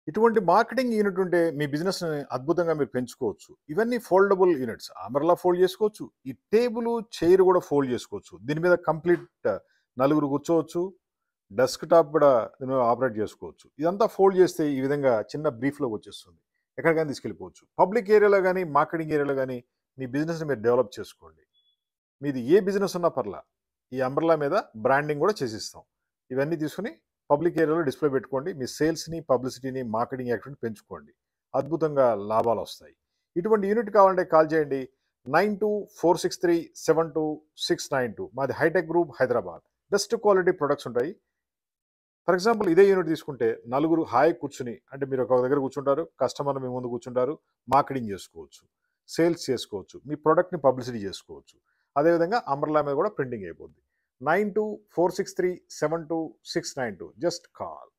ఇటువంటి marketing unit ఉంటే మీ బిజినెస్‌ని అద్భుతంగా మీరు పెంచుకోవచ్చు. ఇవన్నీ ఫోల్డబుల్ యూనిట్స్. అంబ్రెల్లా ఫోల్డ్ చేసుకోవచ్చు. ఈ టేబులు, చైర్ గూడా ఫోల్డ్ చేసుకోవచ్చు. దీని మీద కంప్లీట్ నలుగురు కూర్చోవచ్చు. డెస్క్‌టాప్ కూడా దీని మీద ఆపరేట్ చేసుకోవచ్చు. ఇదంతా ఫోల్డ్ చేస్తే ఈ విధంగా చిన్న బ్రీఫ్‌లోకి వచ్చేస్తుంది. ఎక్కడికైనా తీసుకెళ్ళిపోవచ్చు. పబ్లిక్ ఏరియాలో గాని, మార్కెటింగ్ ఏరియాలో గాని మీ బిజినెస్‌ని మీరు డెవలప్ చేసుకోండి. మీది ఏ బిజినెస్ ఉన్నా పర్లా. ఈ అంబ్రెల్లా మీద బ్రాండింగ్ గూడా చేసిస్తాం. ఇవన్నీ తీసుకొని పబ్లిక్ ఏరియాలో డిస్‌ప్లే పెట్టుకోండి. మీ సేల్స్‌ని, పబ్లిసిటీని, మార్కెటింగ్ యాక్టివిటీని పెంచుకోండి. అద్భుతంగా లాభాలొస్తాయి. ఇటువంటి యూనిట్ కావాలంటే కాల్ చేయండి. 9246372692 మాది hitech group Hyderabad. Best quality products ఉంటాయి. ఫర్ ఎగ్జాంపుల్ ఇదే యూనిట్ తీసుకుంటే నలుగురు హాయిగా కూర్చొని అంటే మీరు ఒక దగ్గర కూర్చుంటారు. కస్టమర్ మీ ముందు కూర్చుంటారు. మార్కెటింగ్ చేసుకోవచ్చు. సేల్స్ చేసుకోవచ్చు. మీ ప్రొడక్ట్‌ని పబ్లిసిటీ చేసుకోవచ్చు. అదేవిధంగా అంబ్రెల్లా మీద కూడా ప్రింటింగ్ అయిపోద్ది. 9246372692 జస్ట్ కాల్.